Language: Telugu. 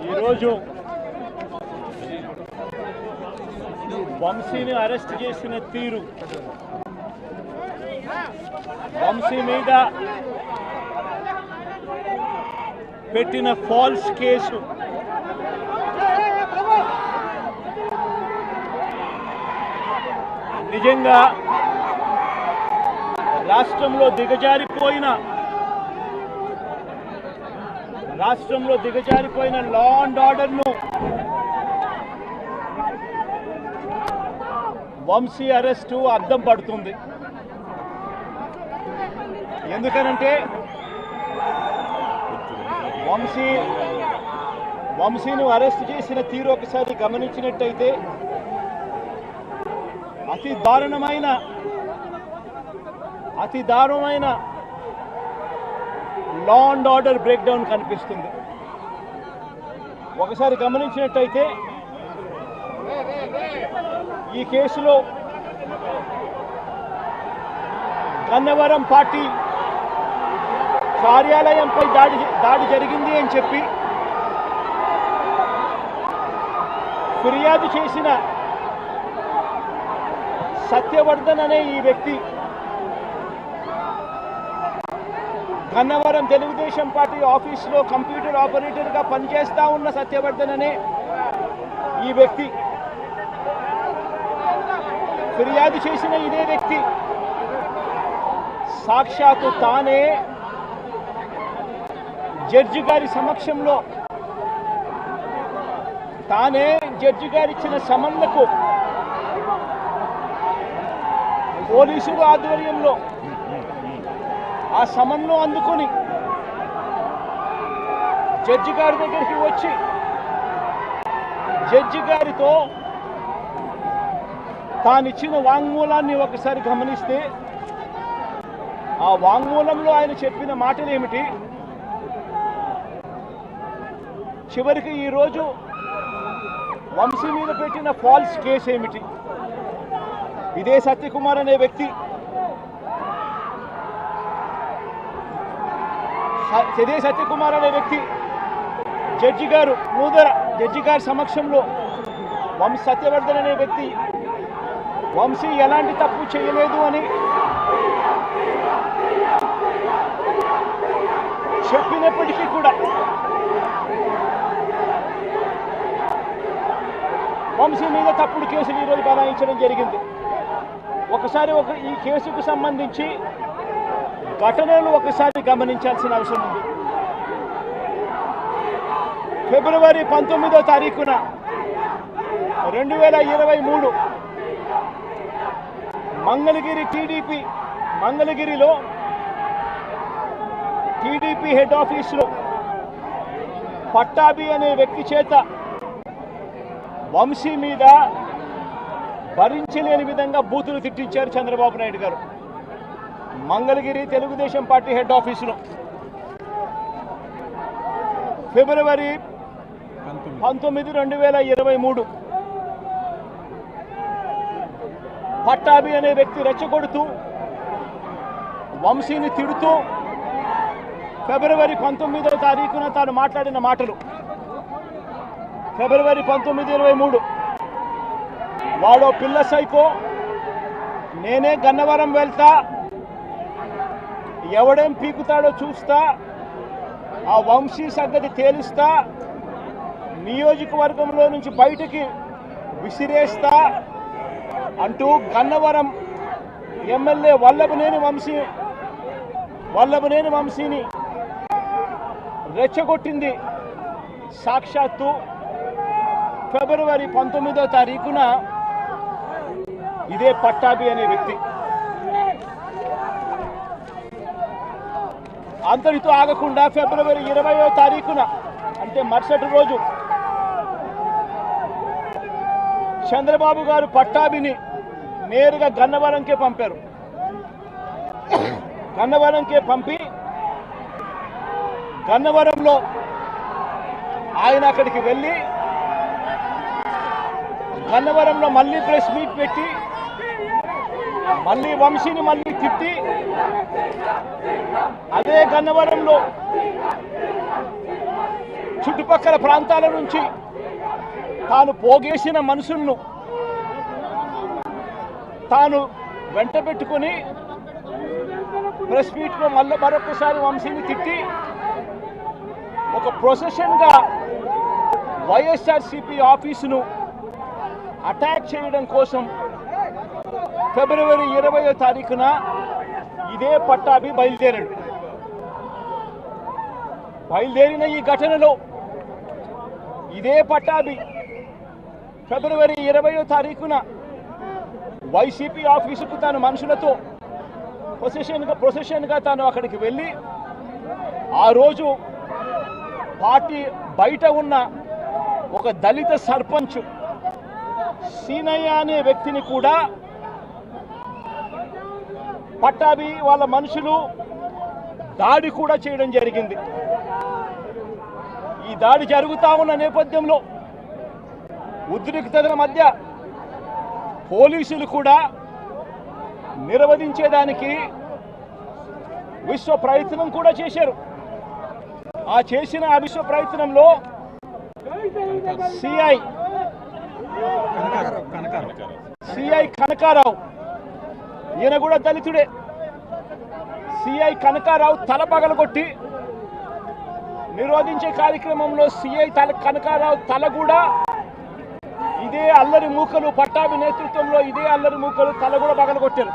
ఈరోజు వంశీని అరెస్ట్ చేసిన తీరు, వంశీ మీద పెట్టిన ఫాల్స్ కేసు నిజంగా రాష్ట్రంలో దిగజారిపోయిన లా అండ్ ఆర్డర్ను వంశీ అరెస్టు అద్దం పడుతుంది. ఎందుకనంటే వంశీను అరెస్ట్ చేసిన తీరు ఒకసారి గమనించినట్టయితే అతి దారుణమైన law and order break down కనిపిస్తుంది. ఒకసారి గమనించినట్టయితే ఈ కేసులో గన్నవరం పార్టీ కార్యాలయంపై దాడి జరిగింది అని చెప్పి ఫిర్యాదు చేసిన సత్యవర్ధన్ అనే ఈ వ్యక్తి, గన్నవరం తెలుగుదేశం పార్టీ ఆఫీసులో కంప్యూటర్ ఆపరేటర్గా పనిచేస్తా ఉన్న సత్యవర్ధన్ అనే ఈ వ్యక్తి, ఫిర్యాదు చేసిన ఇదే వ్యక్తి సాక్షాత్తు తానే జడ్జి గారి సమక్షంలో జడ్జి గారు ఇచ్చిన సమన్లకు పోలీసుల ఆధ్వర్యంలో ఆ సమన్ను అందుకొని జడ్జి గారి దగ్గరికి వచ్చి జడ్జి గారితో తానిచ్చిన వాంగ్మూలాన్ని ఒకసారి గమనిస్తే ఆ వాంగ్మూలంలో ఆయన చెప్పిన మాటలు ఏమిటి, చివరికి ఈరోజు వంశీ మీద పెట్టిన ఫాల్స్ కేసు ఏమిటి, ఇదే సత్యకుమార్ అనే వ్యక్తి జడ్జి గారి సమక్షంలో సత్యవర్ధన్ అనే వ్యక్తి వంశీ ఎలాంటి తప్పు చేయలేదు అని చెప్పినప్పటికీ కూడా వంశీ మీద తప్పుడు కేసులు ఈరోజు బనాయించడం జరిగింది. ఈ కేసుకు సంబంధించి ఘటనలు ఒకసారి గమనించాల్సిన అవసరం ఉంది. ఫిబ్రవరి 19వ తారీఖున 2023 మంగళగిరిలో టీడీపీ హెడ్ ఆఫీసులో పట్టాభి అనే వ్యక్తి చేత వంశీ మీద భరించలేని విధంగా బూతులు తిట్టించారు చంద్రబాబు నాయుడు గారు. మంగళగిరి తెలుగుదేశం పార్టీ హెడ్ ఆఫీసులో ఫిబ్రవరి 19, 2023 పట్టాభి అనే వ్యక్తి రెచ్చగొడుతూ వంశీని తిడుతూ ఫిబ్రవరి 19వ తారీఖున తాను మాట్లాడిన మాటలు, ఫిబ్రవరి 19, 23 వాడో పిల్ల సైకో, నేనే గన్నవరం వెళ్తా, ఎవడేం పీకుతాడో చూస్తా, ఆ వంశీ సంగతి తేలుస్తా, నియోజకవర్గంలో నుంచి బయటికి విసిరేస్తా అంటూ గన్నవరం ఎమ్మెల్యే వల్లభనేని వంశీని రెచ్చగొట్టింది సాక్షాత్తు ఫిబ్రవరి 19వ తారీఖున ఇదే పట్టాభి అనే వ్యక్తి. అంతటితో ఆగకుండా ఫిబ్రవరి 20వ తారీఖున అంటే మరుసటి రోజు చంద్రబాబు గారు పట్టాభిని నేరుగా గన్నవరంకే పంపారు. గన్నవరంకే పంపి గన్నవరంలో ఆయన అక్కడికి వెళ్ళి గన్నవరంలో మళ్ళీ ప్రెస్ మీట్ పెట్టి మళ్ళీ వంశీని మళ్ళీ తిట్టి అదే గన్నవరంలో చుట్టుపక్కల ప్రాంతాల నుంచి తాను పోగేసిన మనుషులను తాను వెంట పెట్టుకుని ప్రెస్ మీట్లో మరొకసారి వంశీని తిట్టి ఒక ప్రొసెషన్గా వైఎస్ఆర్సీపీ ఆఫీసును అటాక్ చేయడం కోసం ఫిబ్రవరి 20వ తారీఖున ఇదే పట్టాభి బయలుదేరిన ఈ ఘటనలో ఇదే పట్టాభి ఫిబ్రవరి 20వ తారీఖున వైసీపీ ఆఫీసుకు తాను మనుషులతో ప్రొసెషన్గా తాను అక్కడికి వెళ్ళి ఆ రోజు పార్టీ బయట ఉన్న ఒక దళిత సర్పంచ్ సీనయ్య అనే వ్యక్తిని కూడా పట్టాభి వాళ్ళ మనుషులు దాడి కూడా చేయడం జరిగింది. ఈ దాడి జరుగుతా ఉన్న నేపథ్యంలో ఉద్రిక్తతల మధ్య పోలీసులు కూడా నిర్వహించేదానికి విశ్వ ప్రయత్నం కూడా చేశారు. ఆ విశ్వ ప్రయత్నంలో సిఐ కనకారావు, ఈయన కూడా దళితుడే, సిఐ కనకారావు తల పగలగొట్టి నిరోధించే కార్యక్రమంలో సిఐ కనకారావు తల కూడా ఇదే అల్లరి మూకలు పట్టాభి నేతృత్వంలో ఇదే అల్లరి మూకలు తల కూడా పగలగొట్టారు.